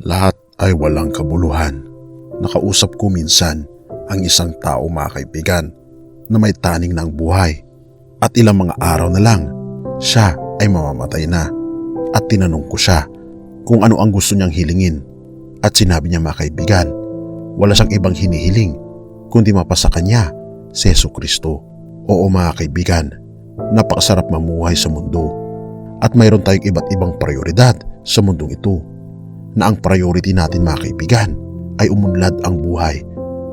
Lahat ay walang kabuluhan. Nakausap ko minsan ang isang tao, mga kaibigan, na may taning ng buhay at ilang mga araw na lang siya ay mamamatay na. At tinanong ko siya kung ano ang gusto niyang hilingin at sinabi niya, mga kaibigan, wala siyang ibang hinihiling kundi mapasa kanya si Jesucristo. Oo mga kaibigan, napakasarap mamuhay sa mundo at mayroon tayong iba't ibang prioridad sa mundong ito, na ang priority natin, mga kaibigan, ay umunlad ang buhay,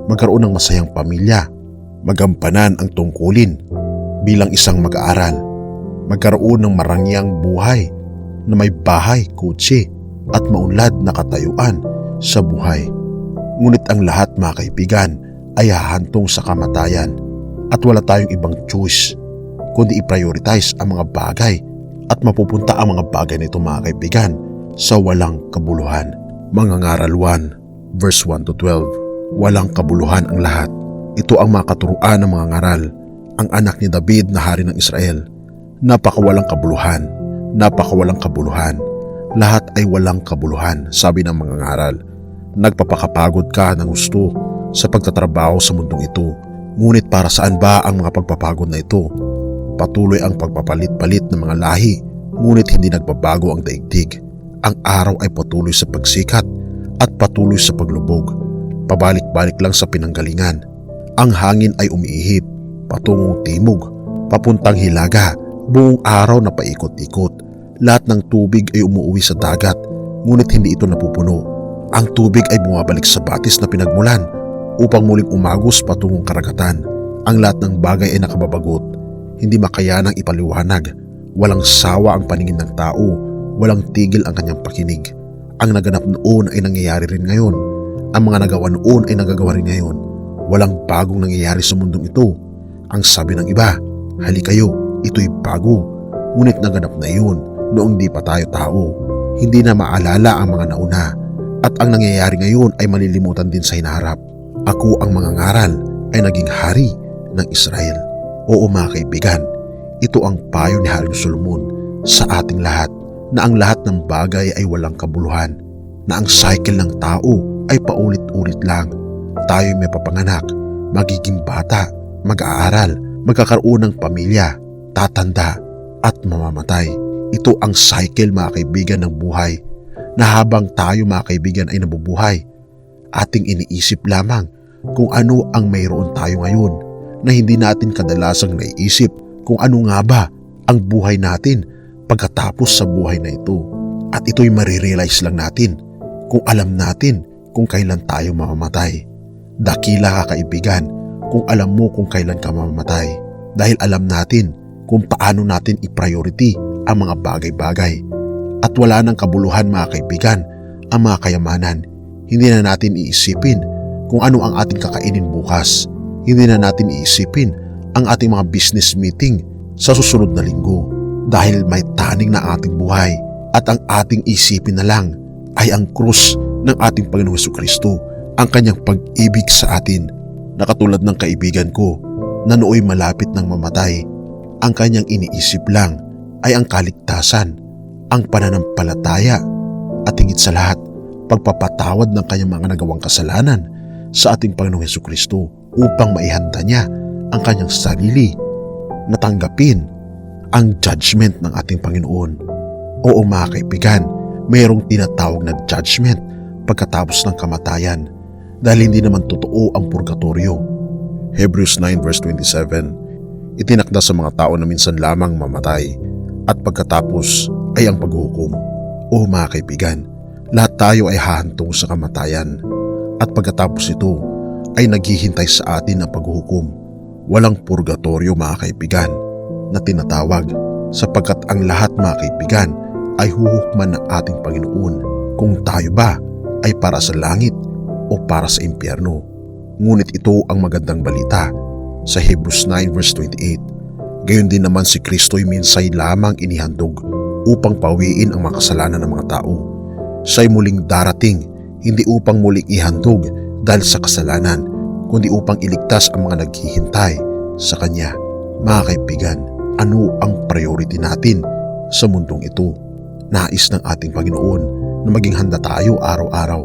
magkaroon ng masayang pamilya, magampanan ang tungkulin bilang isang mag-aaral, magkaroon ng marangyang buhay na may bahay, kotse at maunlad na katayuan sa buhay. Ngunit ang lahat, mga kaibigan, ay hahantong sa kamatayan at wala tayong ibang choice kundi i-prioritize ang mga bagay at mapupunta ang mga bagay nito, mga kaibigan, sa walang kabuluhan. Mangangaral 1 verse 1 to 12. Walang kabuluhan ang lahat. Ito ang mga katuruan ng mga ngaral, ang anak ni David na hari ng Israel. Napakawalang kabuluhan, napakawalang kabuluhan. Lahat ay walang kabuluhan, sabi ng mga ngaral. Nagpapakapagod ka ng gusto sa pagtatrabaho sa mundong ito. Ngunit para saan ba ang mga pagpapagod na ito? Patuloy ang pagpapalit-palit ng mga lahi, ngunit hindi nagbabago ang daigdig. Ang araw ay patuloy sa pagsikat at patuloy sa paglubog. Pabalik-balik lang sa pinanggalingan. Ang hangin ay umiihip patungong timog, papuntang hilaga, buong araw na paikot-ikot. Lahat ng tubig ay umuuwi sa dagat, ngunit hindi ito napupuno. Ang tubig ay bumabalik sa batis na pinagmulan upang muling umagos patungong karagatan. Ang lahat ng bagay ay nakababagot, hindi makayanang ipaliwanag. Walang sawa ang paningin ng tao, walang tigil ang kanyang pakinig. Ang naganap noon ay nangyayari rin ngayon. Ang mga nagawa noon ay nagagawa rin ngayon. Walang bagong nangyayari sa mundong ito. Ang sabi ng iba, halikayo, ito'y bago. Ngunit naganap na iyon noong di pa tayo tao. Hindi na maalala ang mga nauna. At ang nangyayari ngayon ay malilimutan din sa hinaharap. Ako ang mga ngaral ay naging hari ng Israel. Oo mga kaibigan, ito ang payo ni Haring Solomon sa ating lahat, na ang lahat ng bagay ay walang kabuluhan, na ang cycle ng tao ay paulit-ulit lang. Tayo may papanganak, magiging bata, mag-aaral, magkakaroon ng pamilya, tatanda at mamamatay. Ito ang cycle, mga kaibigan, ng buhay, na habang tayo, mga kaibigan, ay nabubuhay, ating iniisip lamang kung ano ang mayroon tayo ngayon, na hindi natin kadalasang naiisip kung ano nga ba ang buhay natin pagkatapos sa buhay na ito. At ito'y marirealize lang natin kung alam natin kung kailan tayo mamamatay. Dakila ka, kaibigan, kung alam mo kung kailan ka mamamatay, dahil alam natin kung paano natin i-priority ang mga bagay-bagay. At wala ng kabuluhan, mga kaibigan, ang mga kayamanan. Hindi na natin iisipin kung ano ang ating kakainin bukas. Hindi na natin iisipin ang ating mga business meeting sa susunod na linggo, dahil may taning na ating buhay at ang ating isipin na lang ay ang krus ng ating Panginoong Jesucristo, ang kanyang pag-ibig sa atin. Nakatulad ng kaibigan ko na nooy malapit ng mamatay, ang kanyang iniisip lang ay ang kaligtasan, ang pananampalataya at higit sa lahat, pagpapatawad ng kanyang mga nagawang kasalanan sa ating Panginoong Jesucristo, upang maihanda niya ang kanyang sarili na tanggapin ang judgment ng ating Panginoon. Oo mga kaibigan, mayroong tinatawag na judgment pagkatapos ng kamatayan, dahil hindi naman totoo ang purgatorio. Hebrews 9 verse 27, itinakda sa mga tao na minsan lamang mamatay at pagkatapos ay ang paghuhukom. Oo mga kaibigan, lahat tayo ay hahantong sa kamatayan, at pagkatapos ito ay naghihintay sa atin ang paghuhukom. Walang purgatorio, mga kaibigan, na tinatawag, sapagkat ang lahat, mga kaibigan, ay huhukman ng ating Panginoon kung tayo ba ay para sa langit o para sa impyerno. Ngunit ito ang magandang balita sa Hebrews 9 verse 28. Gayon din naman si Kristo'y minsay lamang inihandog upang pawiin ang mga kasalanan ng mga tao. Siya'y muling darating, hindi upang muling ihandog dahil sa kasalanan, kundi upang iligtas ang mga naghihintay sa Kanya. Mga kaibigan, ano ang priority natin sa mundong ito? Nais ng ating Panginoon na maging handa tayo araw-araw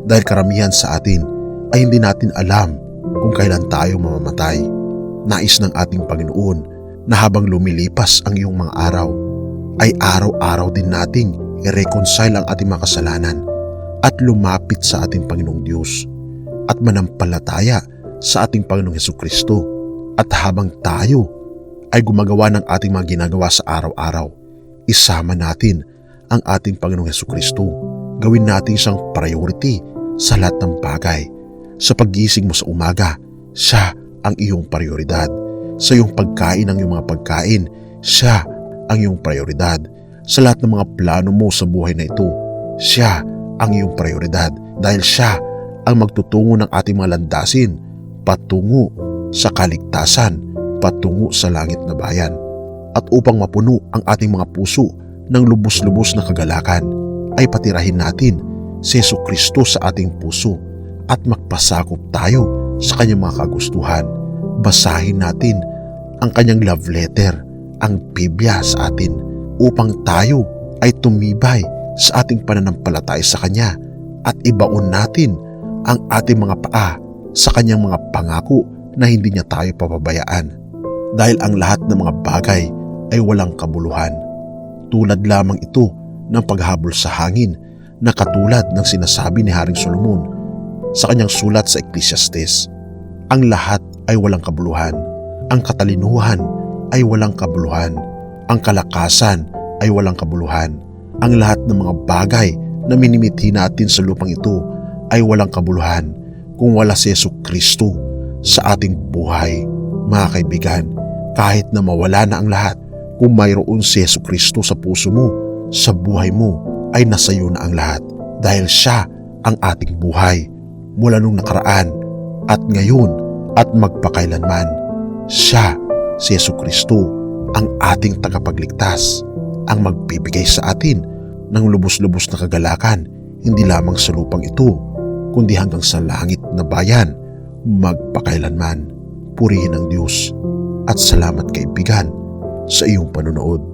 dahil karamihan sa atin ay hindi natin alam kung kailan tayo mamamatay. Nais ng ating Panginoon na habang lumilipas ang iyong mga araw, ay araw-araw din nating i-reconcile ang ating mga kasalanan at lumapit sa ating Panginoong Diyos at manampalataya sa ating Panginoong Hesukristo. At habang tayo ay gumagawa ng ating mga ginagawa sa araw-araw, isama natin ang ating Panginoong Hesukristo. Gawin natin siyang priority sa lahat ng bagay. Sa paggising mo sa umaga, siya ang iyong prioridad. Sa iyong pagkain ng iyong mga pagkain, siya ang iyong prioridad. Sa lahat ng mga plano mo sa buhay na ito, siya ang iyong prioridad dahil siya ang magtutungo ng ating mga landasin patungo sa kaligtasan, patungo sa langit na bayan. At upang mapuno ang ating mga puso ng lubos-lubos na kagalakan, ay patirahin natin si Hesukristo sa ating puso at magpasakop tayo sa kanyang mga kagustuhan. Basahin natin ang kanyang love letter, ang Biblia sa atin, upang tayo ay tumibay sa ating pananampalataya sa kanya at ibaon natin ang ating mga paa sa kanyang mga pangako na hindi niya tayo papabayaan. Dahil ang lahat ng mga bagay ay walang kabuluhan. Tulad lamang ito ng paghabol sa hangin na katulad ng sinasabi ni Haring Solomon sa kanyang sulat sa Ecclesiastes. Ang lahat ay walang kabuluhan. Ang katalinuhan ay walang kabuluhan. Ang kalakasan ay walang kabuluhan. Ang lahat ng mga bagay na minimithi natin sa lupang ito ay walang kabuluhan kung wala si Hesukristo sa ating buhay. Mga kaibigan, kahit na mawala na ang lahat, kung mayroon si Hesukristo sa puso mo, sa buhay mo, ay nasa iyo na ang lahat dahil siya ang ating buhay mula nung nakaraan at ngayon at magpakailanman. Siya, si Hesukristo, ang ating tagapagligtas, ang magbibigay sa atin ng lubos-lubos na kagalakan, hindi lamang sa lupang ito, kundi hanggang sa langit na bayan, magpakailanman. Purihin ang Diyos at salamat kaibigan sa iyong panonood.